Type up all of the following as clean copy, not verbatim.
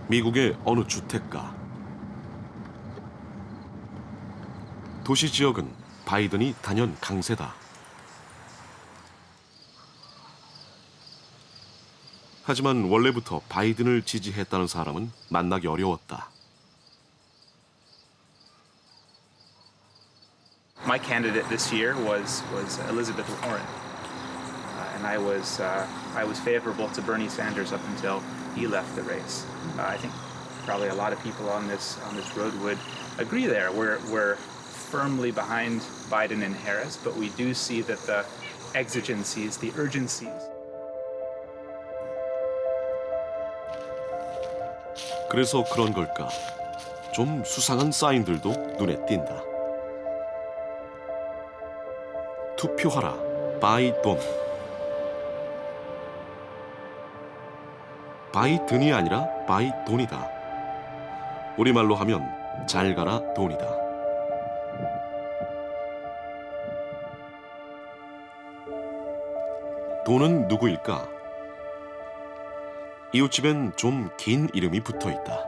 미국의 어느 주택가. 도시 지역은 바이든이 단연 강세다. 하지만 원래부터 바이든을 지지했다는 사람은 만나기 어려웠다. My candidate this year was Elizabeth Warren, and I was favorable to Bernie Sanders up until he left the race. I think probably a lot of people on this road would agree there. We're firmly behind Biden and Harris, but we do see that the exigencies, the urgencies. 그래서 그런 걸까? 좀 수상한 사인들도 눈에 띈다. 투표하라, 바이 돈. 바이든이 아니라 바이 돈이다. 우리말로 하면 잘 가라 돈이다. 돈은 누구일까? 이웃집엔 좀 긴 이름이 붙어있다.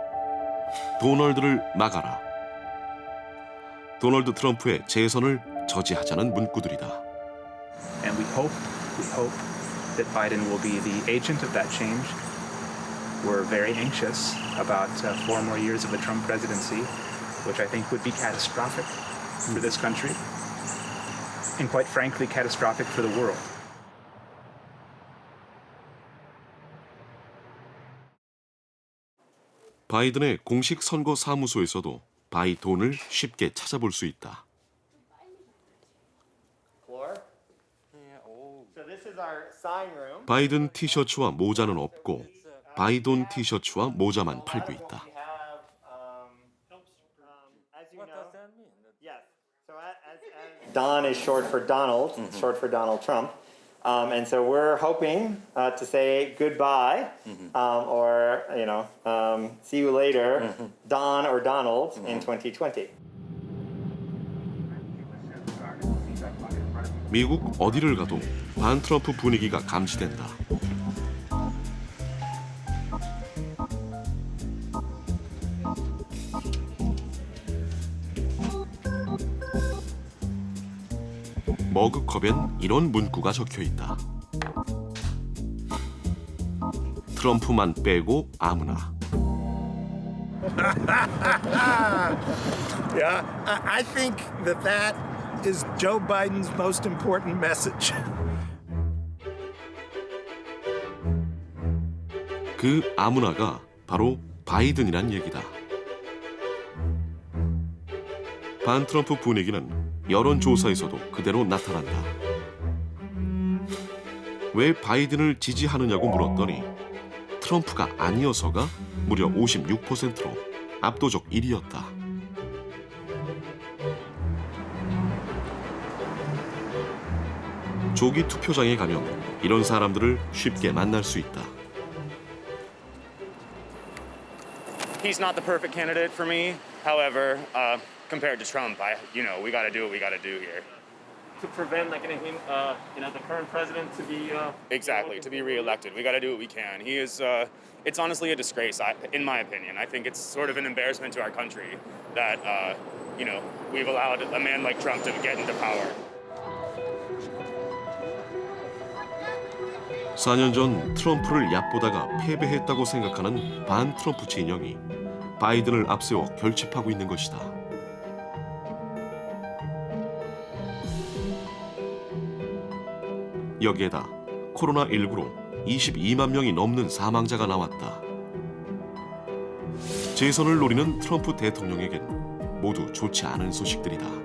도널드를 막아라. 도널드 트럼프의 재선을 저지하자는 문구들이다. And we hope that Biden will be the agent of that change. We're very anxious about 4 more years of a Trump presidency, which I think would be catastrophic for this country, and quite frankly, catastrophic for the world. 바이든의 공식 선거 사무소에서도 바이돈을 쉽게 찾아볼 수 있다. 바이든 티셔츠와 모자는 없고 바이돈 티셔츠와 모자만 팔고 있다. Don is short for Donald, short for Donald Trump. And so we're hoping to say goodbye or, see you later, Don or Donald in 2020. 미국 어디를 가도 반 트럼프 분위기가 감지된다. 머그컵엔 이런 문구가 적혀 있다. 트럼프만 빼고 아무나. Yeah, I think that is Joe Biden's most important message. 그 아무나가 바로 바이든이란 얘기다. 반 트럼프 분위기는 여론조사에서도 그대로 나타난다. 왜 바이든을 지지하느냐고 물었더니 트럼프가 아니어서가 무려 56%로 압도적 1위였다. 조기 투표장에 가면 이런 사람들을 쉽게 만날 수 있다. He's not the perfect candidate for me. However, compared to Trump, we got to do what we got to do here. To prevent the current president to be Exactly, to be reelected, we got to do what we can. He is. It's honestly a disgrace, in my opinion. I think it's sort of an embarrassment to our country that we've allowed a man like Trump to get into power. 4년 전 트럼프를 얕보다가 패배했다고 생각하는 반 트럼프 진영이 바이든을 앞세워 결집하고 있는 것이다. 여기에다 코로나19로 22만 명이 넘는 사망자가 나왔다. 재선을 노리는 트럼프 대통령에겐 모두 좋지 않은 소식들이다.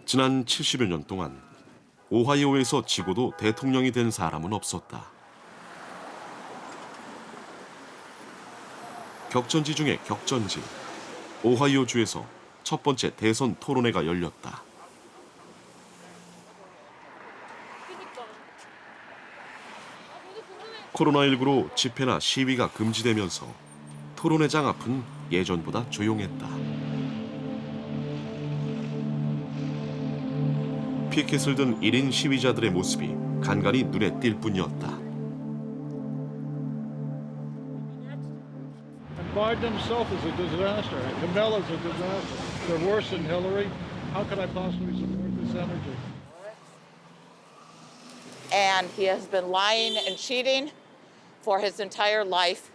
지난 70여 년 동안 오하이오에서 지고도 대통령이 된 사람은 없었다. 격전지 중에 격전지, 오하이오주에서 첫 번째 대선 토론회가 열렸다. 코로나19로 집회나 시위가 금지되면서 토론회장 앞은 예전보다 조용했다. 피켓을 든 1인 시위자들의 모습이 간간히 눈에 띌 뿐이었다. Biden himself is a disaster, and Kamala's a disaster. They're worse than Hillary. How could I possibly support this energy? And he has been lying and cheating for his entire life.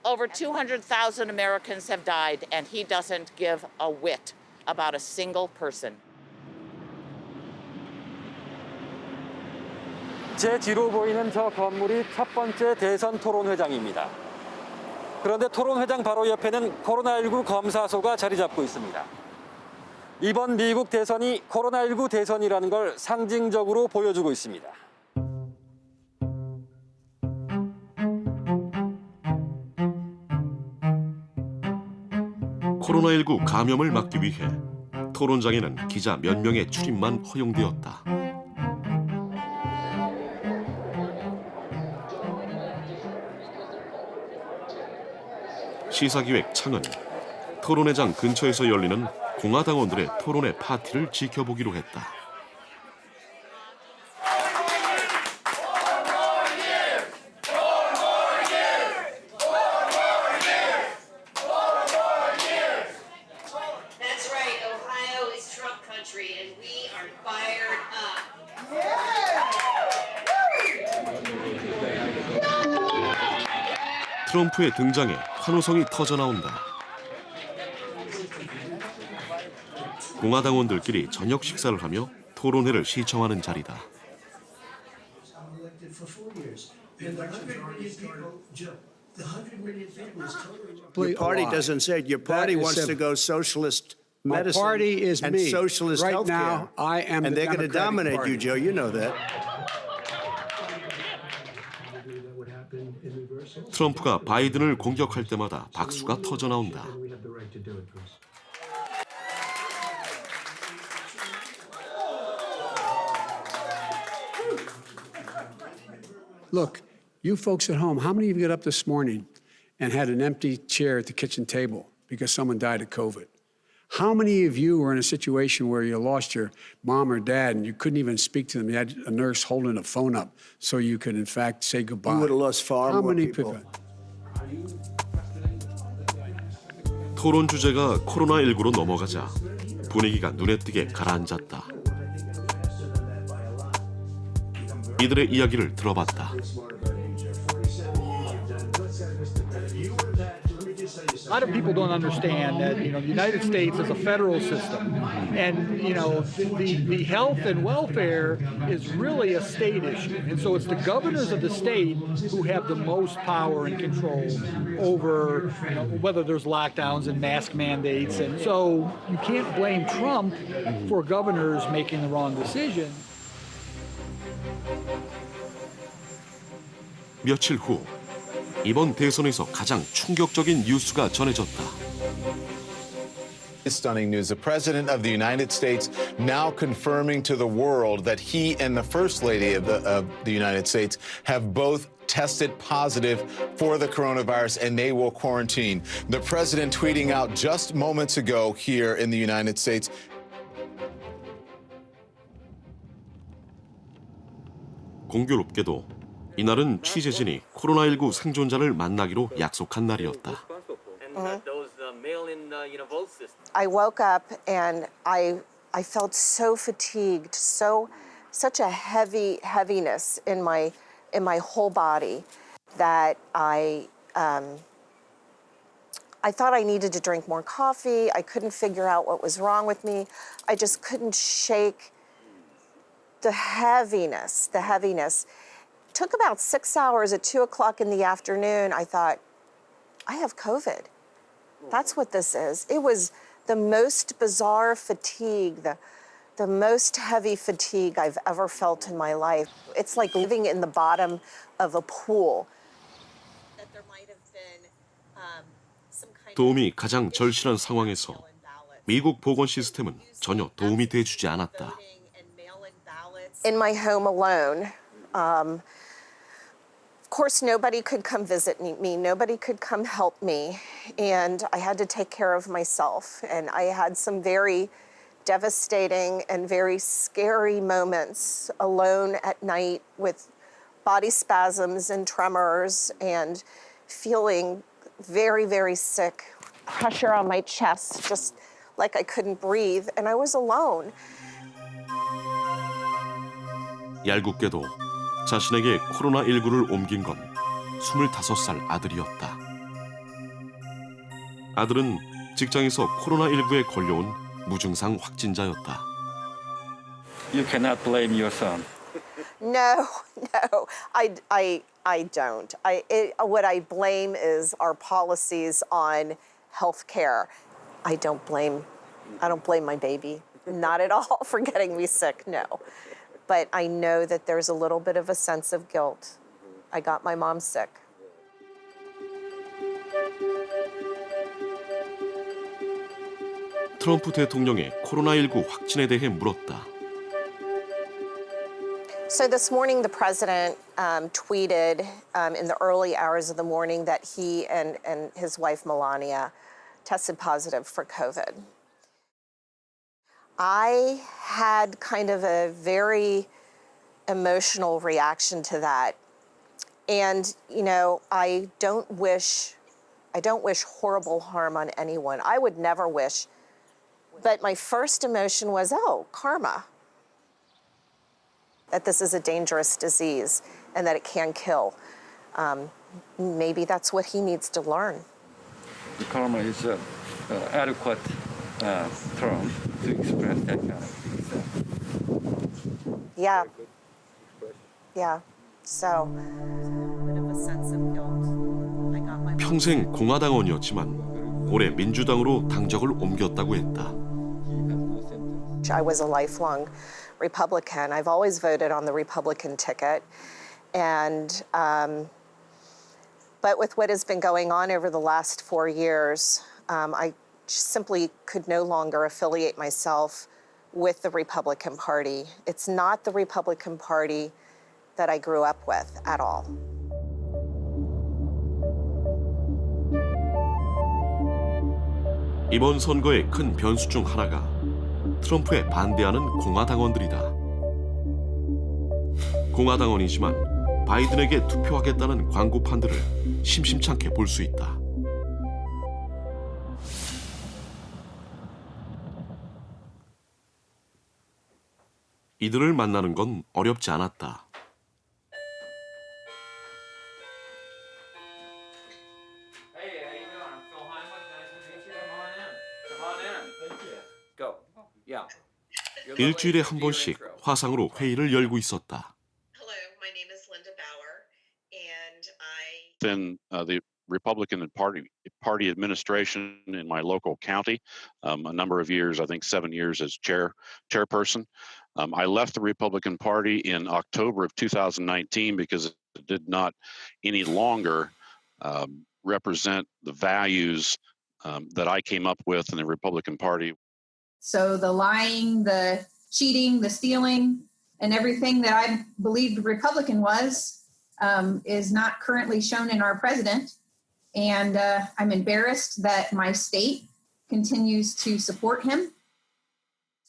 Over 200,000 Americans have died, and he doesn't give a whit about a single person. 제 뒤로 보이는 저 건물이 첫 번째 대선 토론회장입니다. 그런데 토론회장 바로 옆에는 코로나19 검사소가 자리 잡고 있습니다. 이번 미국 대선이 코로나19 대선이라는 걸 상징적으로 보여주고 있습니다. 코로나19 감염을 막기 위해 토론장에는 기자 몇 명의 출입만 허용되었다. 시사기획 창은 토론회장 근처에서 열리는 공화당원들의 토론회 파티를 지켜보기로 했다. That's right, Ohio is Trump country and we are fired up. 트럼프의 등장에 환호성이 터져나온다. 공화당원들끼리 저녁 식사를 하며 토론회를 시청하는 자리다. Your party doesn't say it. Your party wants to go socialist medicine. My party is and me. socialist Right healthcare. now, I am and the they're going to Democratic dominate Party. you, Joe. You know that. 트럼프가 바이든을 공격할 때마다 박수가 터져나온다. Look, you folks at home, how many of you got up this morning and had an empty chair at the kitchen table because someone died of COVID? How many of you were in a situation where you lost your mom or dad and you couldn't even speak to them? You had a nurse holding a phone up so you could, in fact, say goodbye. You would have lost far How more many people. 토론 주제가 코로나19로 넘어가자 분위기가 눈에 띄게 가라앉았다. 이들의 이야기를 들어봤다. A lot of people don't understand that, the United States is a federal system. And, the health and welfare is really a state issue. And so it's the governors of the state who have the most power and control over whether there's lockdowns and mask mandates. And so you can't blame Trump for governors making the wrong decision. 며칠 후 이번 대선에서 가장 충격적인 뉴스가 전해졌다. Stunning news. The President of the United States now confirming to the world that he and the First Lady of the United States have both tested positive for the coronavirus and they will quarantine. The President tweeting out just moments ago here in the United States. 공교롭게도 이날은 취재진이 코로나19 생존자를 만나기로 약속한 날이었다. I woke up and I felt so fatigued, such a heaviness in my whole body that I thought I needed to drink more coffee. I couldn't figure out what was wrong with me. I just couldn't shake the heaviness. Took about 6 hours at 2 o'clock in the afternoon. I thought, I have COVID. That's what this is. It was the most bizarre fatigue, the most heavy fatigue I've ever felt in my life. It's like living in the bottom of a pool. That there might have been some kind 도움이 가장 절실한 상황에서 미국 보건 시스템은 전혀 도움이 돼주지 않았다. In my home alone, of course, nobody could come visit me. Nobody could come help me. And I had to take care of myself. And I had some very devastating and very scary moments alone at night with body spasms and tremors and feeling very, very sick. Pressure on my chest, just like I couldn't breathe. And I was alone. 얄궂게도 자신에게 코로나19를 옮긴 건 25살 아들이었다. 아들은 직장에서 코로나19에 걸려온 무증상 확진자였다. You cannot blame your son. No, I don't. What I blame is our policies on health care. I don't blame my baby, not at all, for getting me sick, no. But I know that there's a little bit of a sense of guilt. I got my mom sick. 트럼프 대통령의 코로나19 확진에 대해 물었다. So this morning, the president tweeted in the early hours of the morning that he and his wife, Melania, tested positive for COVID. I had kind of a very emotional reaction to that. And, you know, I don't wish horrible harm on anyone. I would never wish. But my first emotion was, oh, karma. That this is a dangerous disease and that it can kill. Maybe that's what he needs to learn. The karma is an adequate term to express that kind of thing. Yeah. Yeah. So, a bit of a sense of guilt. I got my 평생 공화당원이었지만 올해 민주당으로 당적을 옮겼다고 했다. I was a lifelong Republican. I've always voted on the Republican ticket. And, but with what has been going on over the last 4 years, I simply could no longer affiliate myself with the Republican Party. It's not the Republican Party that I grew up with at all. 이번 선거의 큰 변수 중 하나가 트럼프에 반대하는 공화당원들이다. 공화당원이지만 바이든에게 투표하겠다는 광고판들을 심심찮게 볼 수 있다. 이들을 만나는 건 어렵지 않았다. 일주일에 한 번씩 화상으로 회의를 열고 있었다. Hello, my name is Linda Bauer, and I. Then the Republican Party administration in my local county, a number of years, I think 7 years as chairperson. I left the Republican Party in October of 2019 because it did not any longer represent the values that I came up with in the Republican Party. So the lying, the cheating, the stealing, and everything that I believed Republican was is not currently shown in our president. And I'm embarrassed that my state continues to support him.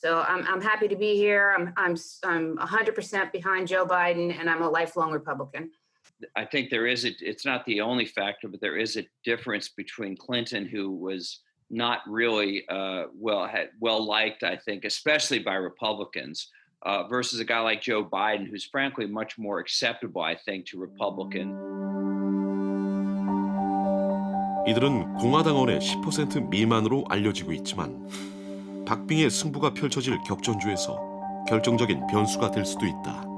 So I'm happy to be here. I'm 100% behind Joe Biden, and I'm a lifelong Republican. I think there is it's not the only factor, but there is a difference between Clinton, who was not really well liked, I think, especially by Republicans, versus a guy like Joe Biden, who's frankly much more acceptable, I think, to Republican. 이들은 공화당원의 10% 미만으로 알려지고 있지만 박빙의 승부가 펼쳐질 격전주에서 결정적인 변수가 될 수도 있다.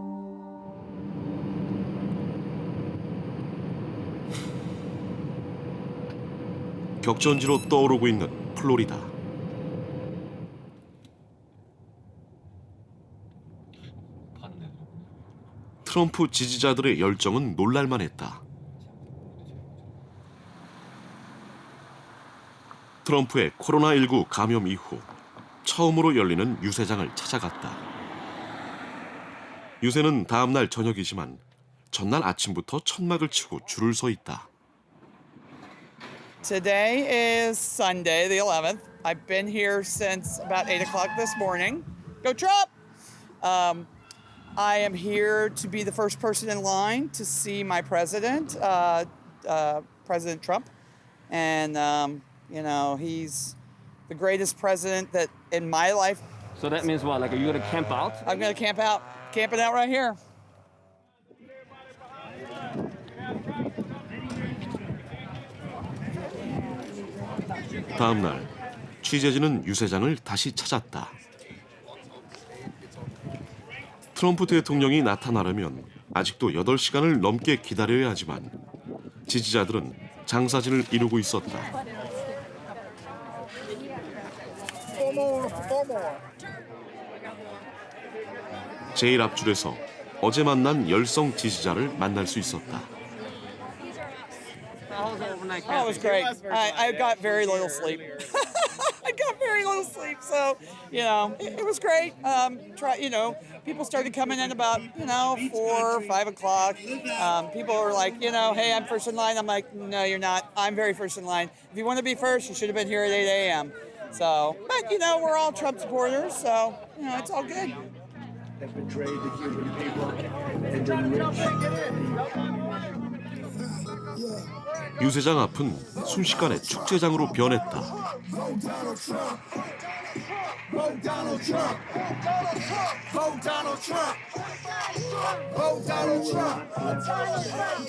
격전지로 떠오르고 있는 플로리다. 트럼프 지지자들의 열정은 놀랄만했다. 트럼프의 코로나19 감염 이후 처음으로 열리는 유세장을 찾아갔다. 유세는 다음 날 저녁이지만 전날 아침부터 천막을 치고 줄을 서 있다. Today is Sunday, the 11th. I've been here since about 8 o'clock this morning. Go Trump! I am here to be the first person in line to see my president, President Trump. And, you know, he's the greatest president that in my life. So that means what? Like, are you gonna camp out? I'm gonna camp out, camping out right here. 다음 날 취재진은 유세장을 다시 찾았다. 트럼프 대통령이 나타나려면 아직도 8시간을 넘게 기다려야 하지만 지지자들은 장사진을 이루고 있었다. 제일 앞줄에서 어제 만난 열성 지지자를 만날 수 있었다. Oh, it was great. I got very little sleep. I got very little sleep, so you know it was great. People started coming in about 4 or 5 o'clock. People were like, hey, I'm first in line. I'm like, no, you're not. I'm very first in line. If you want to be first, you should have been here at 8 a.m. So, but we're all Trump supporters, so it's all good. That betrayed the Cuban people and enriched. 유세장 앞은 순식간에 축제장으로 변했다. Vote Donald Trump. Vote Donald Trump. Vote Donald Trump.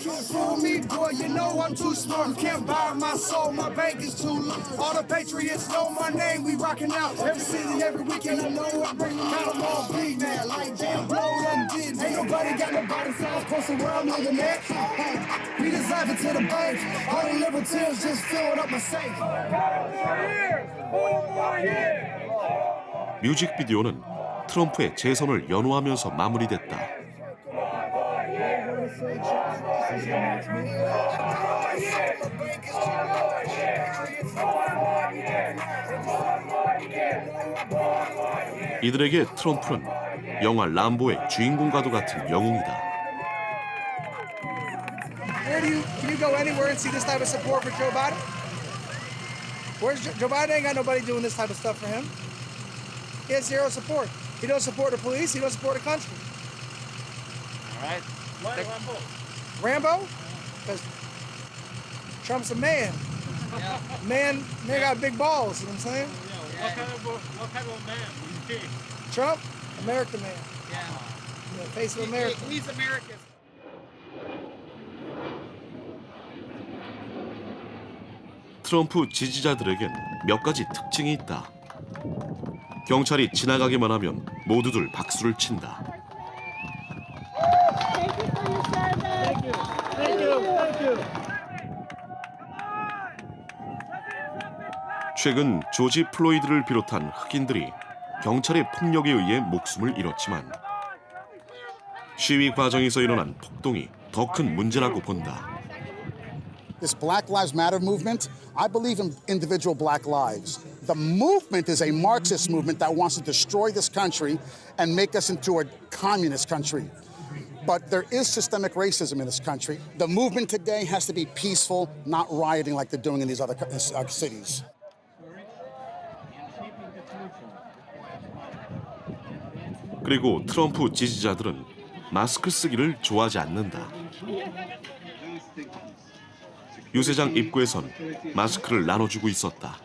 You can't fool me, boy. You know I'm too smart. You can't buy my soul. My bank is too low. All the patriots know my name. We rocking out every city, every weekend. I know I bring them out. I'm all big now, like damn blow them did. Ain't nobody got nobody size posted around me the neck. We just laughing to the bank. All the libertines just filled up my safe. 4 more years. 뮤직비디오는 트럼프의 재선을 연호하면서 마무리됐다. 이들에게 트럼프는 영화 람보의 주인공과도 같은 영웅이다. Can you go anywhere and see this type of support for Joe Biden? Joe Biden ain't got nobody doing this type of stuff for him. He has zero support. He don't support the police. He don't support the country. All right. Why Rambo? Rambo? Because Trump's a man. Yeah. Man got big balls. You know what I'm saying? What kind of man? Trump, American man. Yeah. The face of America. He's American. 트럼프 지지자들에겐 몇 가지 특징이 있다. 경찰이 지나가기만 하면 모두들 박수를 친다. 최근 조지 플로이드를 비롯한 흑인들이 경찰의 폭력에 의해 목숨을 잃었지만 시위 과정에서 일어난 폭동이 더 큰 문제라고 본다. This Black Lives Matter movement, I believe in individual black lives. The movement is a Marxist movement that wants to destroy this country and make us into a communist country. But there is systemic racism in this country. The movement today has to be peaceful, not rioting like they're doing in these other cities. 그리고 트럼프 지지자들은 마스크 쓰기를 좋아하지 않는다. 유세장 입구에선 마스크를 나눠주고 있었다.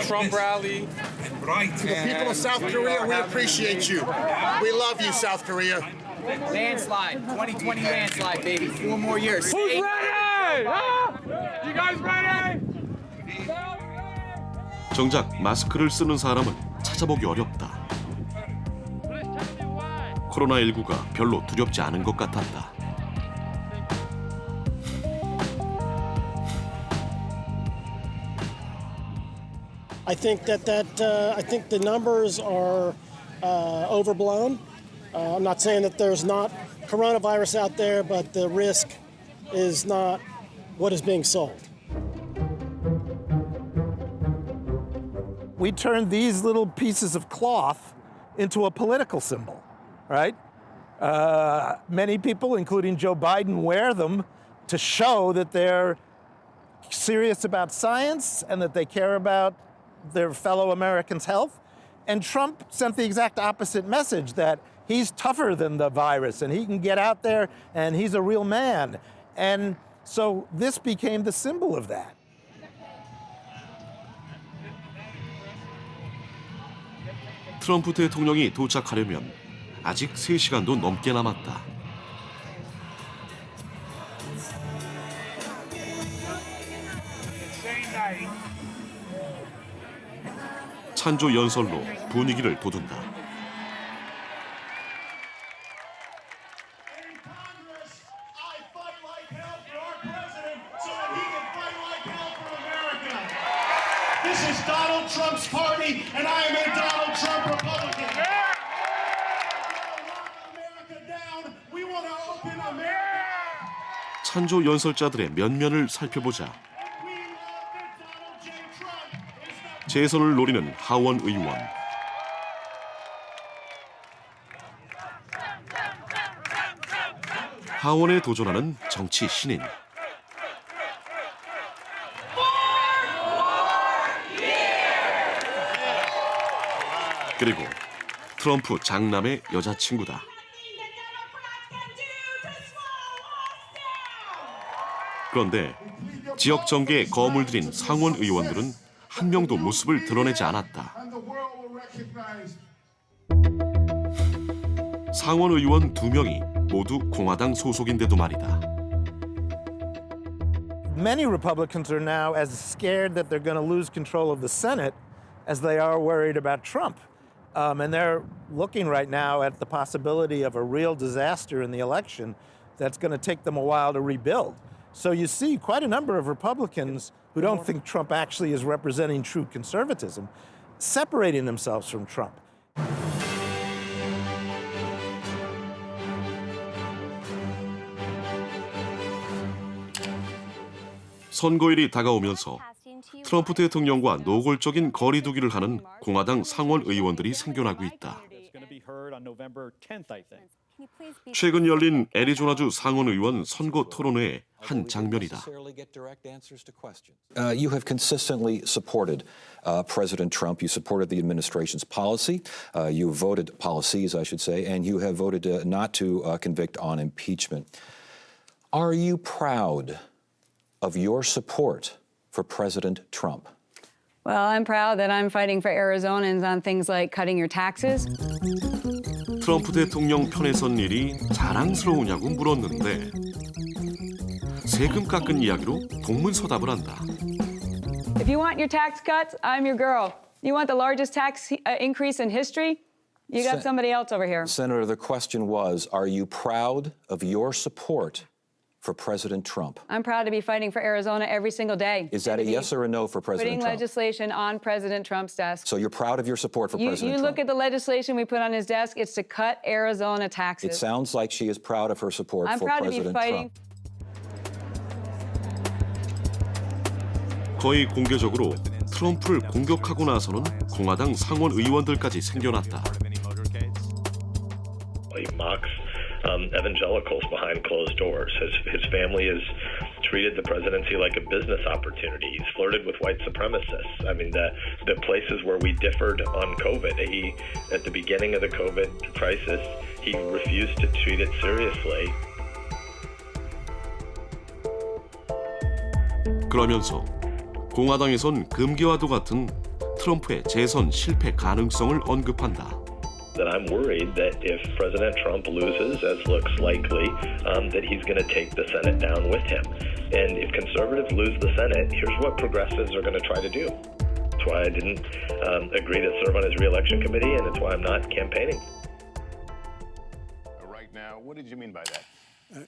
Trump rally. To the people of South Korea, we appreciate you. We love you, South Korea. Landslide, 2020 landslide, baby. 4 more years. Who's ready? Huh? You guys ready? 정작 마스크를 쓰는 사람은 찾아보기 어렵다. 코로나19가 별로 두렵지 않은 것 같았다. I think I think the numbers are overblown. I'm not saying that there's not coronavirus out there, but the risk is not what is being sold. We turned these little pieces of cloth into a political symbol, right? Many people, including Joe Biden, wear them to show that they're serious about science and that they care about their fellow Americans' health. And Trump sent the exact opposite message, that he's tougher than the virus and he can get out there and he's a real man. And so this became the symbol of that. 트럼프 대통령이 도착하려면 아직 3시간도 넘게 남았다. 찬조 연설로 분위기를 돋운다. This is Donald Trump's party, and I am a Donald Trump Republican. We want to open America. 찬조 연설자들의 면면을 살펴보자. 재선을 노리는 하원 의원. 하원에 도전하는 정치 신인. 그리고 트럼프 장남의 여자친구다. 그런데 지역 정계에 거물 들인 상원 의원들은 한 명도 모습을 드러내지 않았다. 상원 의원 2명이 모두 공화당 소속인데도 말이다. Many Republicans are now as scared that they're going to lose control of the Senate as they are worried about Trump. And they're looking right now at the possibility of a real disaster in the election that's going to take them a while to rebuild. So you see quite a number of Republicans who don't think Trump actually is representing true conservatism, separating themselves from Trump. 선거일이 다가오면서 트럼프 대통령과 노골적인 거리두기를 하는 공화당 상원 의원들이 생겨나고 있다. 최근 열린 애리조나주 상원 의원 선거 토론회의 한 장면이다. You have consistently supported President Trump. You supported the administration's policy. You voted policies, I should say, and you have voted not to convict on impeachment. Are you proud of your support for President Trump? Well, I'm proud that I'm fighting for Arizonans on things like cutting your taxes. 트럼프 대통령 편에 선 일이 자랑스러우냐고 물었는데 세금 깎은 이야기로 동문서답을 한다. If you want your tax cuts, I'm your girl. You want the largest tax increase in history? You got somebody else over here. Senator, the question was, are you proud of your support for President Trump? I'm proud to be fighting for Arizona every single day. Is that a yes or a no for President Putting Trump? legislation on President Trump's desk. So you're proud of your support for President You Trump? look at the legislation we put on his desk, it's to cut Arizona taxes. It sounds like she is proud of her support I'm for proud to be President fighting. Trump. 거의 공개적으로 트럼프를 공격하고 나서는 공화당 상원 의원들까지 생겨났다. He mocks evangelicals behind closed doors. His family has treated the presidency like a business opportunity. He's flirted with white supremacists. I mean, the places where we differed on COVID, at the beginning of the COVID crisis, he refused to treat it seriously. 그러면서 공화당에선 금기와도 같은 트럼프의 재선 실패 가능성을 언급한다. That I'm worried that if President Trump loses, as looks likely, that he's going to take the Senate down with him. And if conservatives lose the Senate, here's what progressives are going to try to do. That's why I didn't agree to serve on his re-election committee, and it's why I'm not campaigning. Right now, what did you mean by that?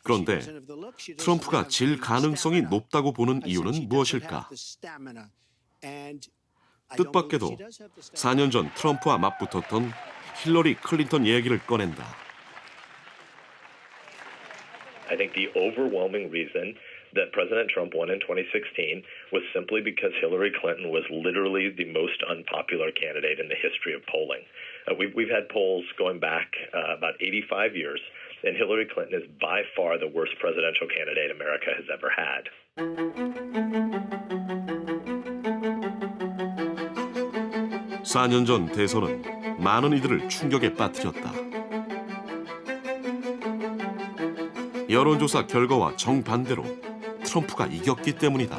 그런데 트럼프가 질 가능성이 높다고 보는 이유는 무엇일까? 뜻밖에도 4년 전 트럼프와 맞붙었던 힐러리 클린턴 이야기를 꺼낸다. I think the overwhelming reason that President Trump won in 2016 was simply because Hillary Clinton was literally the most unpopular candidate in the history of polling. We've had polls going back about 85 years, and Hillary Clinton is by far the worst presidential candidate America has ever had. (4년) 전 대선은 많은 이들을 충격에 빠뜨렸다. 여론조사 결과와 정반대로 트럼프가 이겼기 때문이다.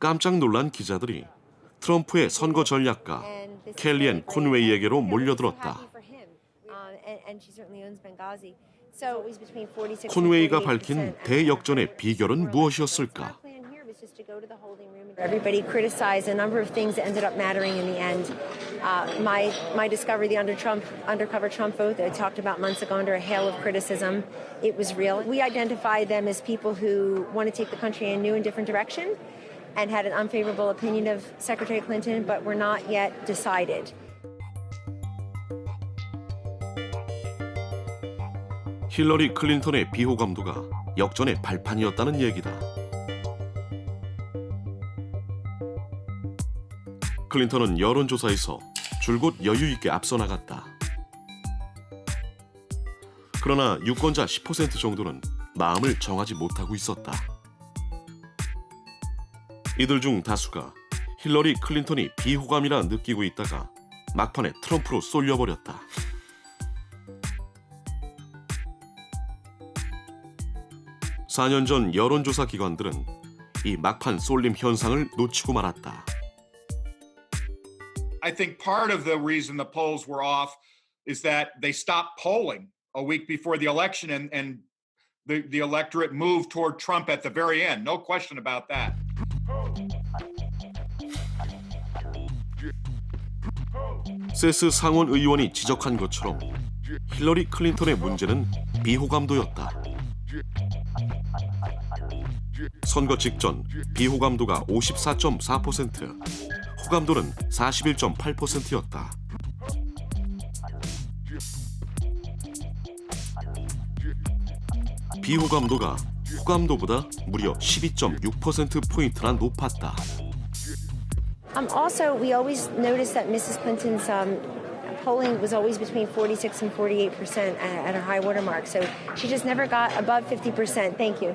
깜짝 놀란 기자들이 트럼프의 선거 전략가 켈리앤 콘웨이에게로 몰려들었다. 콘웨이가 밝힌 대역전의 비결은 무엇이었을까? Everybody criticized a number of things that ended up mattering in the end. My discovery, the undercover Trump vote that I talked about months ago under a hail of criticism, it was real. We identified them as people who want to take the country in a new and different direction and had an unfavorable opinion of Secretary Clinton, but were not yet decided. 힐러리 클린턴의 비호감도가 역전의 발판이었다는 얘기다. 클린턴은 여론조사에서 줄곧 여유 있게 앞서 나갔다. 그러나 유권자 10% 정도는 마음을 정하지 못하고 있었다. 이들 중 다수가 힐러리 클린턴이 비호감이라 느끼고 있다가 막판에 트럼프로 쏠려버렸다. (4년) 전 여론조사 기관들은 이 막판 쏠림 현상을 놓치고 말았다. I think part of the reason the polls were off is that they stopped polling a week before the election and the electorate moved toward Trump at the very end. No question about that. 세스 상원 의원이 지적한 것처럼 힐러리 클린턴의 문제는 비호감도였다. 선거 직전 비호감도가 54.4%, 호감도는 41.8%였다. 비호감도가 호감도보다 무려 12.6%포인트나 높았다. Also, we always noticed that Mrs. Clinton's polling was always between 46 and 48% at her high water mark. So she just never got above 50%. Thank you.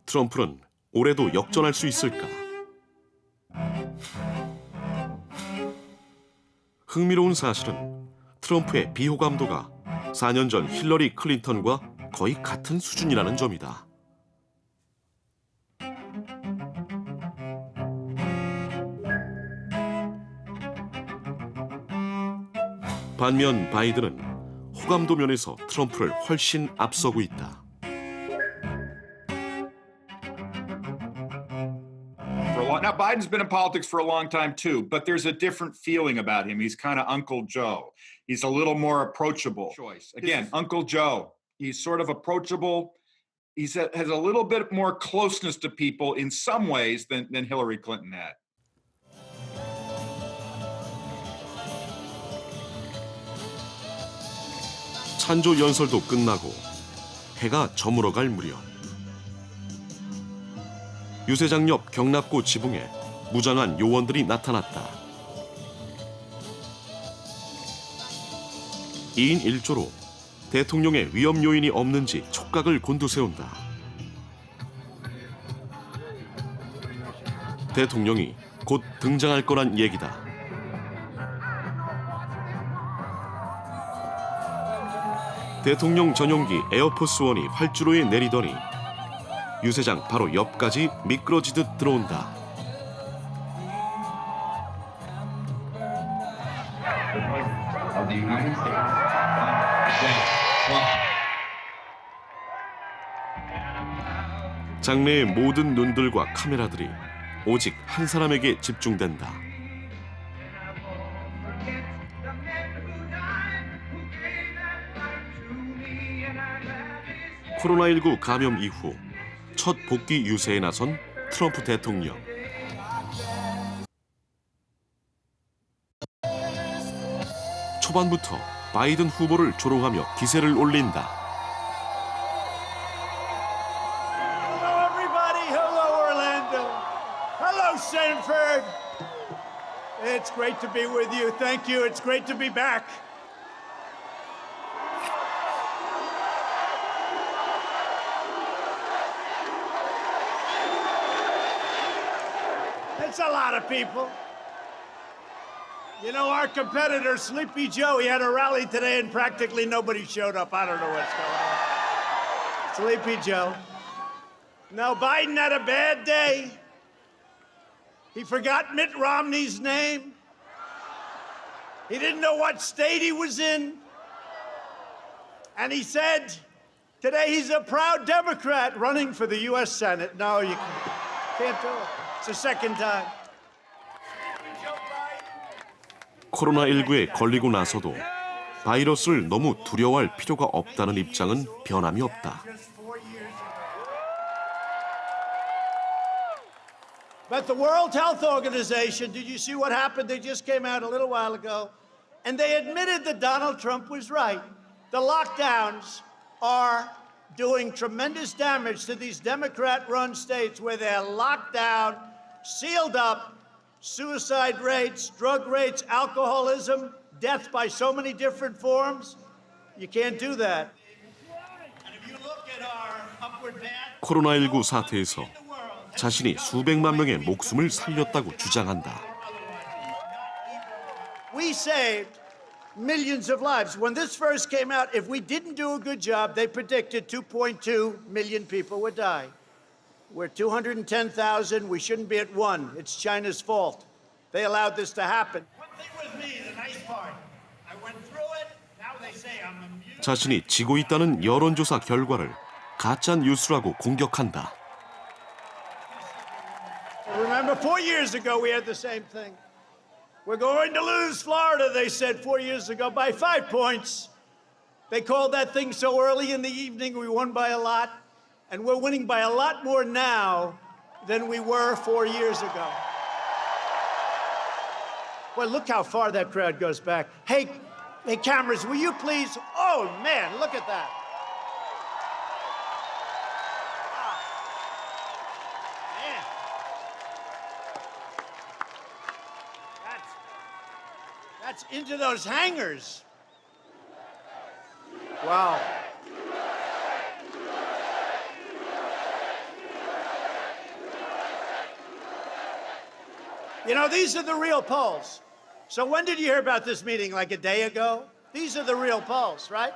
트럼프는 올해도 역전할 수 있을까? 흥미로운 사실은 트럼프의 비호감도가 4년 전 힐러리 클린턴과 거의 같은 수준이라는 점이다. 반면 바이든은 호감도 면에서 트럼프를 훨씬 앞서고 있다. Now, Biden's been in politics for a long time, too, but there's a different feeling about him. He's kind of Uncle Joe. He's a little more approachable. Again, Uncle Joe. He's sort of approachable. He has a little bit more closeness to people in some ways than Hillary Clinton had. 찬조 연설도 끝나고 해가 저물어갈 무렵 유세장 옆 경납고 지붕에 무장한 요원들이 나타났다. 2인 1조로 대통령의 위험 요인이 없는지 촉각을 곤두세운다. 대통령이 곧 등장할 거란 얘기다. 대통령 전용기 에어포스원이 활주로에 내리더니 유세장 바로 옆까지 미끄러지듯 들어온다. 장내의 모든 눈들과 카메라들이 오직 한 사람에게 집중된다. 코로나19 감염 이후 첫 복귀 유세에 나선 트럼프 대통령. 초반부터 바이든 후보를 조롱하며 기세를 올린다. Hello, everybody. Hello, Orlando. Hello, Sanford. It's great to be with you. Thank you. It's great to be back. It's a lot of people. You know, our competitor, Sleepy Joe, he had a rally today and practically nobody showed up. I don't know what's going on. Sleepy Joe. No, Biden had a bad day. He forgot Mitt Romney's name. He didn't know what state he was in. And he said, today he's a proud Democrat running for the U.S. Senate. No, you can't do it. It's the second time. 코로나19에 걸리고 나서도 바이러스를 너무 두려워할 필요가 없다는 입장은 변함이 없다. But the World Health Organization, did you see what happened? They just came out a little while ago, and they admitted that Donald Trump was right. The lockdowns are doing tremendous damage to these Democrat-run states where they're locked down, sealed up, suicide rates, drug rates, alcoholism, death by so many different forms. You can't do that. And if you look at our upward path, 코로나19 사태에서 자신이 수백만 명의 목숨을 살렸다고 주장한다. we saved millions of lives. When this first came out, if we didn't do a good job, they predicted 2.2 million people would die. We're 210,000. We shouldn't be at 1. It's China's fault. They allowed this to happen. One thing with me, the nice part, I went through it. Now they say I'm immune. 자신이 지고 있다는 여론조사 결과를 가짜 뉴스라고 공격한다. Remember, 4 years ago, we had the same thing. We're going to lose Florida, they said 4 years ago, by 5 points. They called that thing so early in the evening, we won by a lot. And we're winning by a lot more now than we were 4 years ago. Well, look how far that crowd goes back. Hey, cameras, will you please? Oh, man, look at that. Man. That's into those hangars. Wow. You know, these are the real polls. So when did you hear about this meeting? Like a day ago? These are the real polls, right?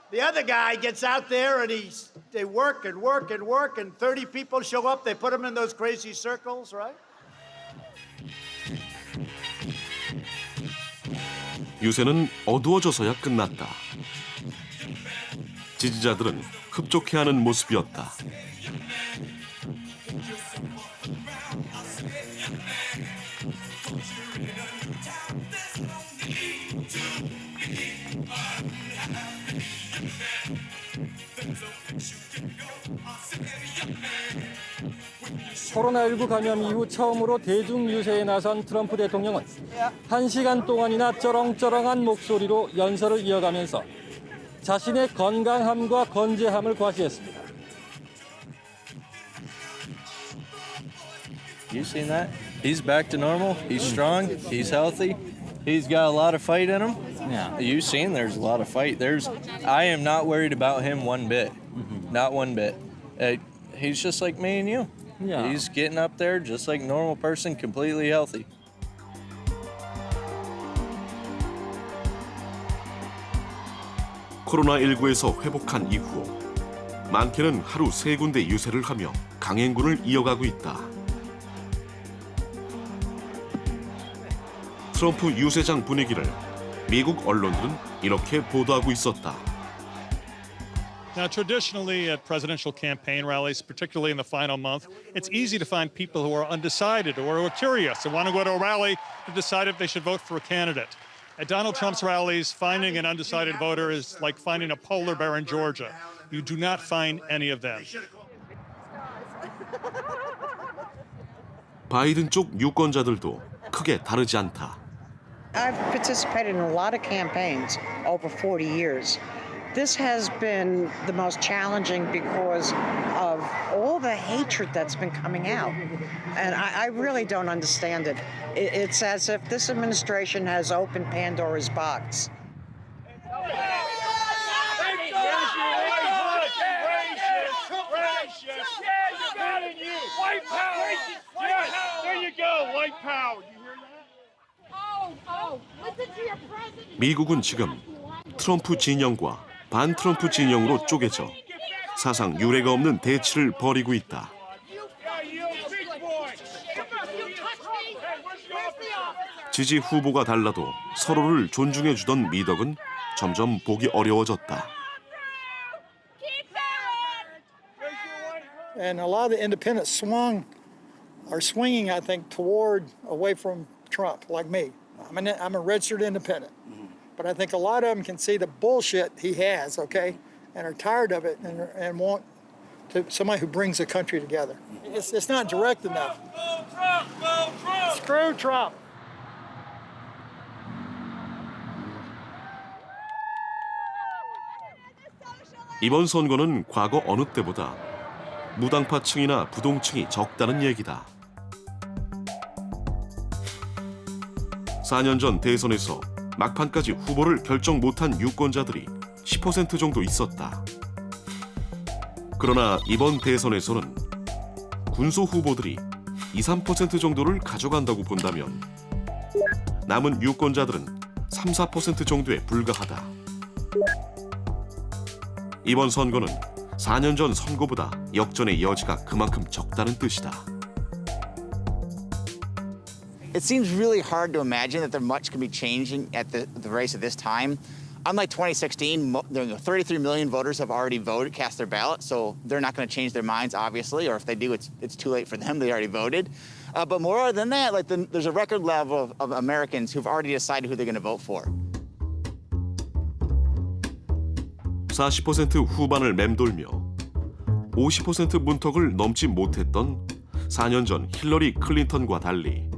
The other guy gets out there and they work and work and work, and 30 people show up. They put them in those crazy circles, right? 유세는 어두워져서야 끝났다. 지지자들은 흡족해하는 모습이었다. 코로나19 감염 이후 처음으로 대중 유세에 나선 트럼프 대통령은 1시간 동안이나 쩌렁쩌렁한 목소리로 연설을 이어가면서 자신의 건강함과 건재함을 과시했습니다. You seen that? He's back to normal. He's strong. He's healthy. He's got a lot of fight in him. Yeah. You've seen there's a lot of fight. I am not worried about him one bit. Not one bit. He's just like me and you. Yeah. He's getting up there just like a normal person, completely healthy. 코로나19에서 회복한 이후 많게는 하루 3군데 유세를 하며 강행군을 이어가고 있다. 트럼프 유세장 분위기를 미국 언론들은 이렇게 보도하고 있었다. Now, traditionally at presidential campaign rallies, particularly in the final month, it's easy to find people who are undecided or who are curious and want to go to a rally to decide if they should vote for a candidate. At Donald Trump's rallies, finding an undecided voter is like finding a polar bear in Georgia. You do not find any of them. 바이든 쪽 유권자들도 크게 다르지 않다. I've participated in a lot of campaigns over 40 years. This has been the most challenging because of all the hatred that's been coming out. And I really don't understand it. It's as if this administration has opened Pandora's box. White power! Yes, there you go, white power. You hear that? Listen to your president. 미국은 지금 트럼프 진영과 반트럼프 진영으로 쪼개져 사상 유례가 없는 대치를 벌이고 있다. 지지 후보가 달라도 서로를 존중해주던 미덕은 점점 보기 어려워졌다. And a lot of the independents are swinging, I think, away from Trump, like me. I'm a registered independent. But I think a lot of them can see the bullshit he has, okay, and are tired of it and want somebody who brings the country together. It's not direct enough. Go Trump! Go Trump! Screw Trump! 이번 선거는 과거 어느 때보다 무당파층이나 부동층이 적다는 얘기다. 4년 전 대선에서 막판까지 후보를 결정 못한 유권자들이 10% 정도 있었다. 그러나 이번 대선에서는 군소 후보들이 2-3% 정도를 가져간다고 본다면 남은 유권자들은 3-4% 정도에 불과하다. 이번 선거는 4년 전 선거보다 역전의 여지가 그만큼 적다는 뜻이다. It seems really hard to imagine that there much can be changing at the race at this time. Unlike 2016, 33 million voters have already cast their ballot, so they're not going to change their minds, obviously, or if they do, it's too late for them. They already voted. But more than that, there's a record level of Americans who've already decided who they're going to vote for. 40% 후반을 맴돌며 50% 문턱을 넘지 못했던 4년 전 힐러리 클린턴과 달리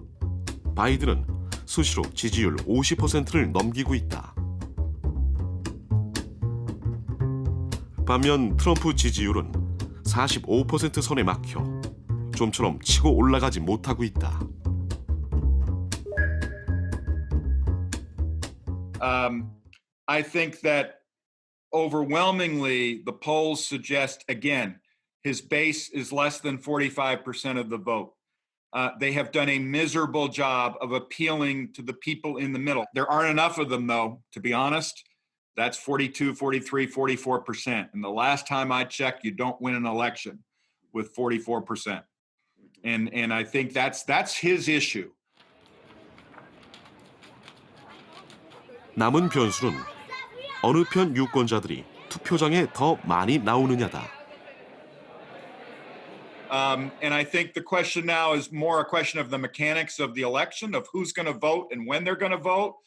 바이든은 수시로 지지율 50%를 넘기고 있다. 반면 트럼프 지지율은 45% 선에 막혀 좀처럼 치고 올라가지 못하고 있다. I think that overwhelmingly the polls suggest, again, his base is less than 45% of the vote. They have done a miserable job of appealing to the people in the middle. There aren't enough of them, though, to be honest. That's 42, 43, 44%. And the last time I checked, you don't win an election with 44%. And I think that's his issue. 남은 변수는 어느 편 유권자들이 투표장에 더 많이 나오느냐다. And I think the question now is more a question of the mechanics of the election, of who's going to vote and when they're going to vote.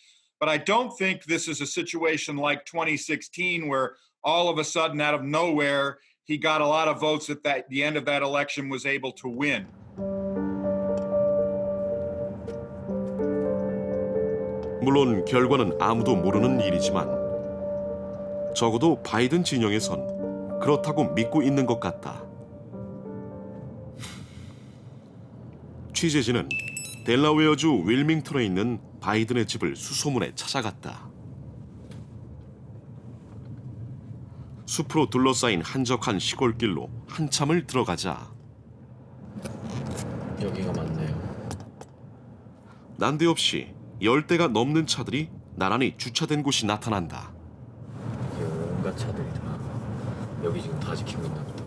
But I don't think this is a situation like 2016 where all of a sudden, out of nowhere, he got a lot of votes at the end of that election, was able to win. 물론 결과는 아무도 모르는 일이지만 적어도 바이든 진영에선 그렇다고 믿고 있는 것 같다. 취재진은 델라웨어주 윌밍턴에 있는 바이든의 집을 수소문에 찾아갔다. 숲으로 둘러싸인 한적한 시골길로 한참을 들어가자 여기가 맞네요. 난데없이 10대가 넘는 차들이 나란히 주차된 곳이 나타난다. 온갖 차들이 다 여기 지금 다 지키고 있나 보다.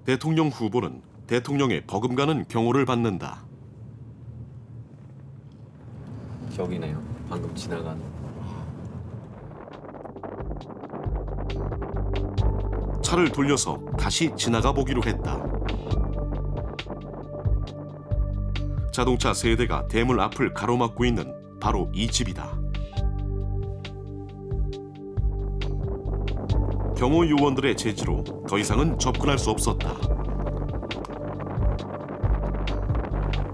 대통령 후보는 대통령의 버금가는 경호를 받는다. 저기네요. 방금 지나간. 차를 돌려서 다시 지나가 보기로 했다. 자동차 3대가 대물 앞을 가로막고 있는 바로 이 집이다. 경호 요원들의 제지로 더 이상은 접근할 수 없었다.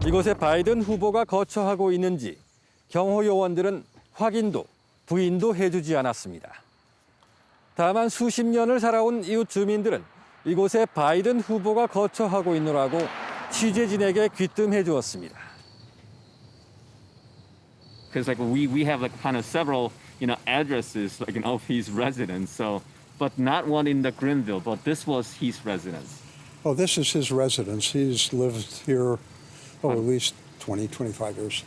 이곳에 바이든 후보가 거처하고 있는지 경호 요원들은 확인도 부인도 해주지 않았습니다. 다만 수십 년을 살아온 이웃 주민들은 이곳에 바이든 후보가 거처하고 있노라고 취재진에게 귀뜸해 주었습니다. Because like we have like kind of several addresses like of his residence, so but not one in the Greenville, but this was his residence. Oh, this is his residence. He's lived here at least 20, 25 years.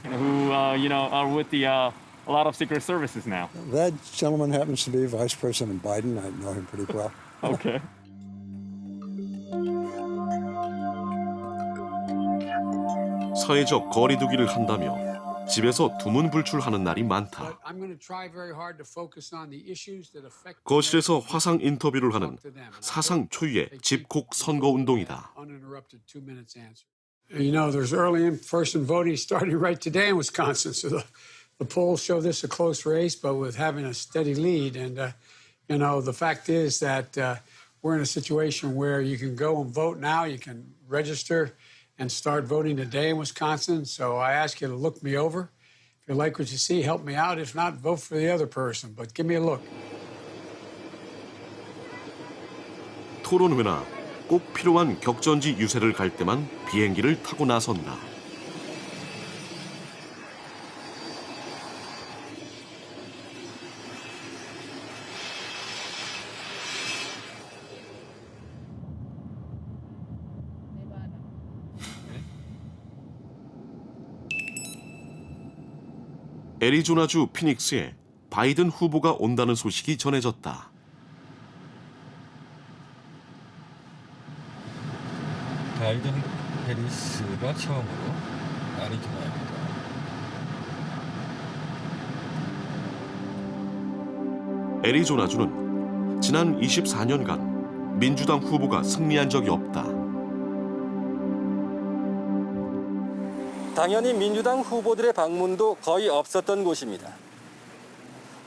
Who are with the a lot of Secret Services now. That gentleman happens to be Vice President Biden. I know him pretty well. Okay. 사회적 거리두기를 한다며 집에서 두문불출하는 날이 많다. 거실에서 화상 인터뷰를 하는 사상 초유의 집콕 선거운동이다. You know, there's early in-person voting starting right today in Wisconsin, so the polls show this a close race, but with having a steady lead. And, the fact is that we're in a situation where you can go and vote now, you can register and start voting today in Wisconsin. So I ask you to look me over. If you like what you see, help me out. If not, vote for the other person, but give me a look. 토론회나 꼭 필요한 격전지 유세를 갈 때만 비행기를 타고 나선다. 애리조나주 피닉스에 바이든 후보가 온다는 소식이 전해졌다. 바이든 해리스가 처음으로 애리조나입니다. 애리조나주는 지난 24년간 민주당 후보가 승리한 적이 없다. 당연히 민주당 후보들의 방문도 거의 없었던 곳입니다.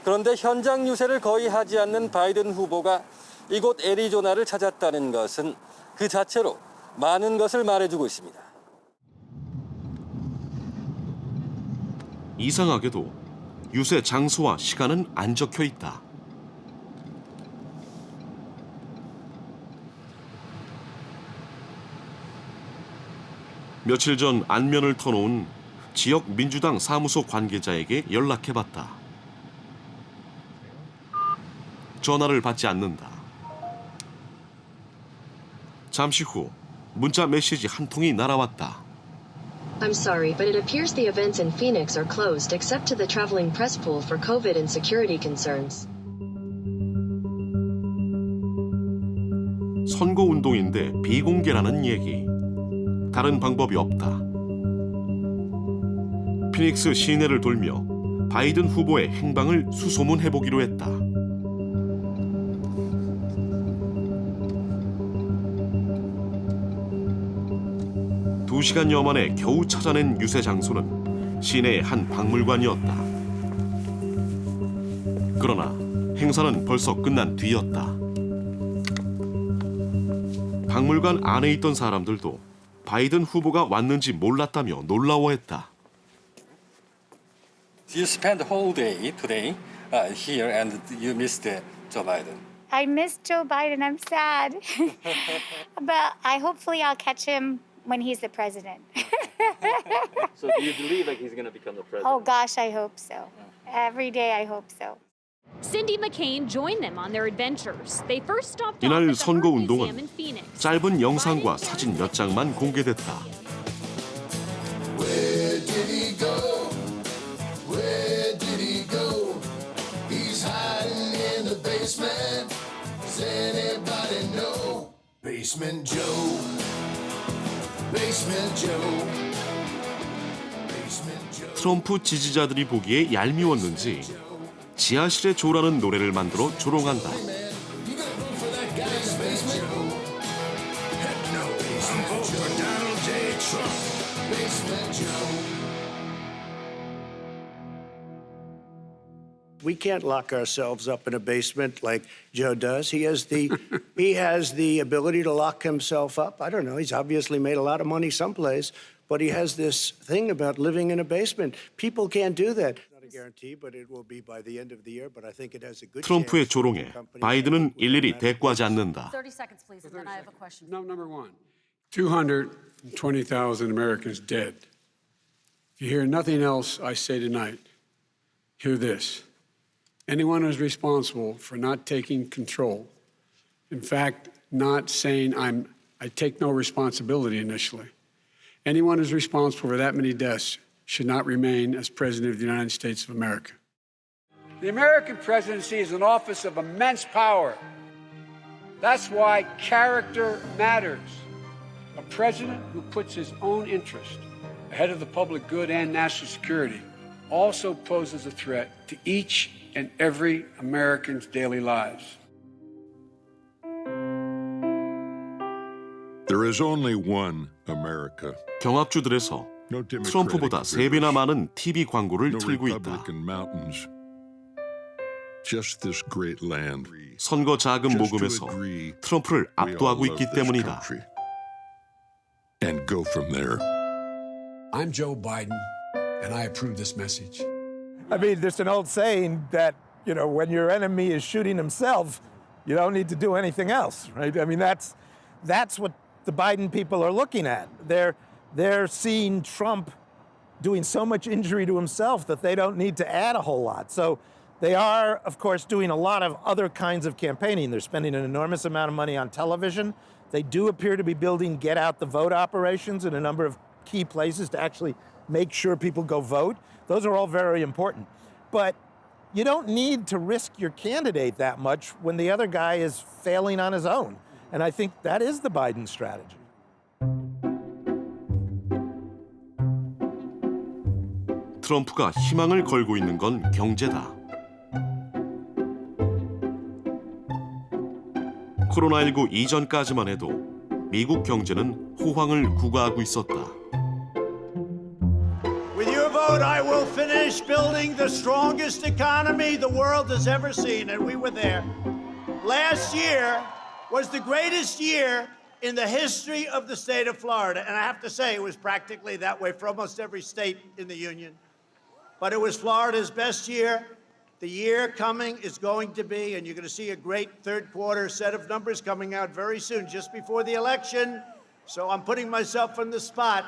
그런데 현장 유세를 거의 하지 않는 바이든 후보가 이곳 애리조나를 찾았다는 것은 그 자체로 많은 것을 말해주고 있습니다. 이상하게도 유세 장소와 시간은 안 적혀 있다. 며칠 전 안면을 터놓은 지역 민주당 사무소 관계자에게 연락해봤다. 전화를 받지 않는다. 잠시 후 문자 메시지 한 통이 날아왔다. I'm sorry, but it appears the events in Phoenix are closed except to the traveling press pool for COVID and security concerns. 선거운동인데 비공개라는 얘기. 다른 방법이 없다. 피닉스 시내를 돌며 바이든 후보의 행방을 수소문해보기로 했다. 두 시간여 만에 겨우 찾아낸 유세 장소는 시내의 한 박물관이었다. 그러나 행사는 벌써 끝난 뒤였다. 박물관 안에 있던 사람들도 바이든 후보가 왔는지 몰랐다며 놀라워했다. You spent the whole day today here and you missed Joe Biden. I missed Joe Biden. I'm sad. But hopefully I'll catch him when he's the president. So do you believe like he's going to become the president? Oh gosh, I hope so. Every day I hope so. Cindy McCain joined them on their adventures. They first stopped off 이날 at the 선거 Bird 운동은 Museum in Phoenix. 짧은 영상과 사진 몇 장만 공개됐다. Where did he go? Where did he go? He's hiding in the basement. Does anybody know? Basement Joe. Basement Joe. Basement Joe. 트럼프 지지자들이 보기에 얄미웠는지 지하실에 조라는 노래를 만들어 조롱한다. We can't lock ourselves up in a basement like Joe does. He has the ability to lock himself up. I don't know. He's obviously made a lot of money someplace, but he has this thing about living in a basement. People can't do that. Not a guarantee, but it will be by the end of the year. But I think it has a good 트럼프의 chance. 조롱에 바이든은 일일이 대꾸하지 않는다. 30 seconds, please, and then I have a question. Number one, 220,000 Americans dead. If you hear nothing else I say tonight, hear this. Anyone who's responsible for not taking control, in fact, not saying I take no responsibility initially, anyone who's responsible for that many deaths should not remain as President of the United States of America. The American presidency is an office of immense power. That's why character matters. A president who puts his own interest ahead of the public good and national security also poses a threat to each and every American's daily lives. There is only one America. 경합주들에서 트럼프보다 3배나 많은 TV 광고를 틀고 있다. Just this great land. 선거 자금 모금에서 트럼프를 압도하고 있기 때문이다. And go from there. I'm Joe Biden, and I approve this message. I mean, there's an old saying that, you know, when your enemy is shooting himself, you don't need to do anything else, right? I mean, that's what the Biden people are looking at. They're seeing Trump doing so much injury to himself that they don't need to add a whole lot. So they are, of course, doing a lot of other kinds of campaigning. They're spending an enormous amount of money on television. They do appear to be building get-out-the-vote operations in a number of key places to actually make sure people go vote. Those are all very important. But you don't need to risk your candidate that much when the other guy is failing on his own. And I think that is the Biden strategy. 트럼프가 희망을 걸고 있는 건 경제다. 코로나19 이전까지만 해도 미국 경제는 호황을 구가하고 있었다. With your vote, I will finish building the strongest economy the world has ever seen, and we were there. Last year was the greatest year in the history of the state of Florida, and I have to say it was practically that way for almost every state in the union. But it was Florida's best year. The year coming is going to be, and you're going to see a great third quarter set of numbers coming out very soon, just before the election. So I'm putting myself on the spot.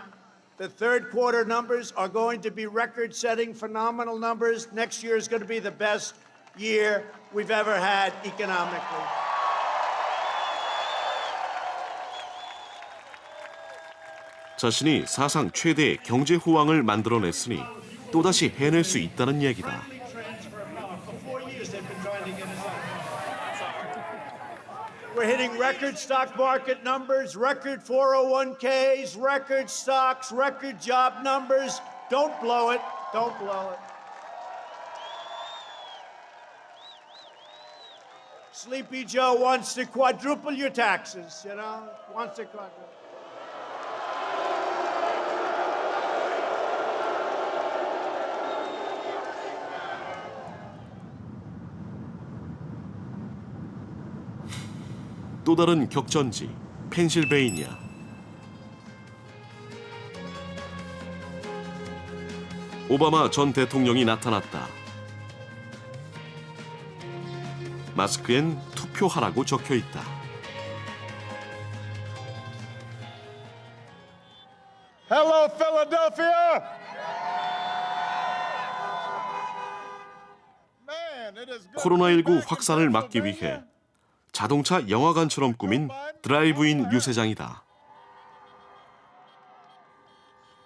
The third quarter numbers are going to be record-setting, phenomenal numbers. Next year is going to be the best year we've ever had economically. 자신이 사상 최대의 경제 호황을 만들어냈으니 또다시 해낼 수 있다는 얘기다. We're hitting record stock market numbers, record 401ks, record stocks, record job numbers. Don't blow it. Don't blow it. Sleepy Joe wants to quadruple your taxes, you know, wants to quadruple. 또 다른 격전지, 펜실베이니아. 오바마 전 대통령이 나타났다. 마스크엔 투표하라고 적혀 있다. Hello, Philadelphia! 코로나19 확산을 막기 위해 자동차 영화관처럼 꾸민 드라이브인 유세장이다.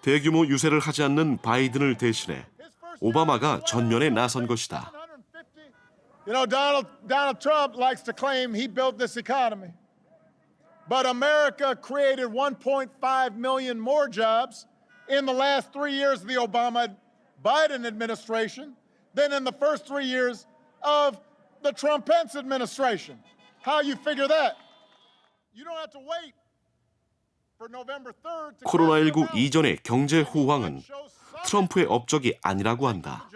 대규모 유세를 하지 않는 바이든을 대신해 오바마가 전면에 나선 것이다. You know, Donald Trump likes to claim he built this economy. But America created 1.5 million more jobs in the last 3 years of the Obama-Biden administration than in the first 3 years of the Trump-Pence administration. How you figure that? You don't have to wait for November 3rd to 코로나19 이전의 경제 호황은 트럼프의 업적이 아니라고 한다.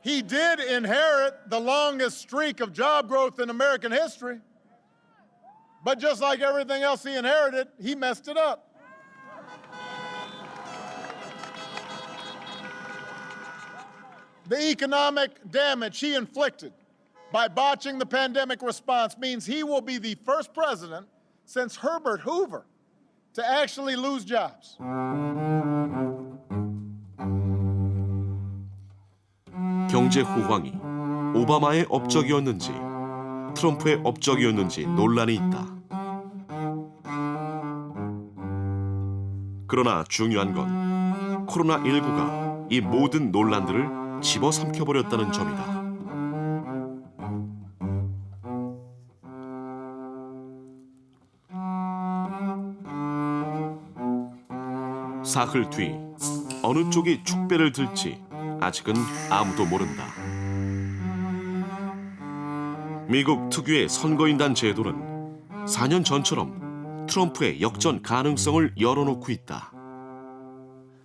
He did inherit the longest streak of job growth in American history. But just like everything else he inherited, he messed it up. The economic damage he inflicted by botching the pandemic response means he will be the first president since Herbert Hoover to actually lose jobs. 경제 호황이 오바마의 업적이었는지 트럼프의 업적이었는지 논란이 있다. 그러나 중요한 건 코로나19가 이 모든 논란들을 집어삼켜버렸다는 점이다. 사흘 뒤 어느 쪽이 축배를 들지 아직은 아무도 모른다. 미국 특유의 선거인단 제도는 4년 전처럼 트럼프의 역전 가능성을 열어놓고 있다.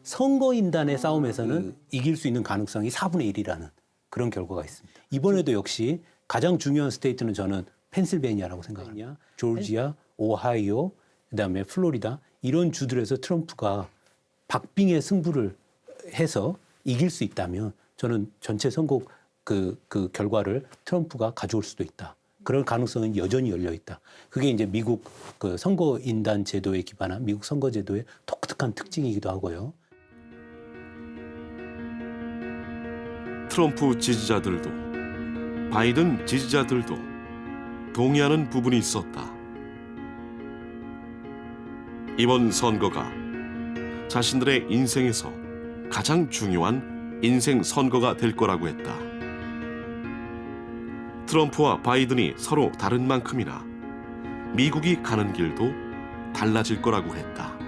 선거인단의 싸움에서는 이길 수 있는 가능성이 4분의 1이라는 그런 결과가 있습니다. 이번에도 역시 가장 중요한 스테이트는 저는 펜실베니아라고 생각합니다. 조지아, 오하이오, 그다음에 플로리다 이런 주들에서 트럼프가 박빙의 승부를 해서 이길 수 있다면 저는 전체 선거 그 결과를 트럼프가 가져올 수도 있다. 그런 가능성은 여전히 열려 있다. 그게 이제 미국 그 선거인단 제도에 기반한 미국 선거 제도의 독특한 특징이기도 하고요. 트럼프 지지자들도 바이든 지지자들도 동의하는 부분이 있었다. 이번 선거가 자신들의 인생에서 가장 중요한 인생 선거가 될 거라고 했다. 트럼프와 바이든이 서로 다른 만큼이나 미국이 가는 길도 달라질 거라고 했다.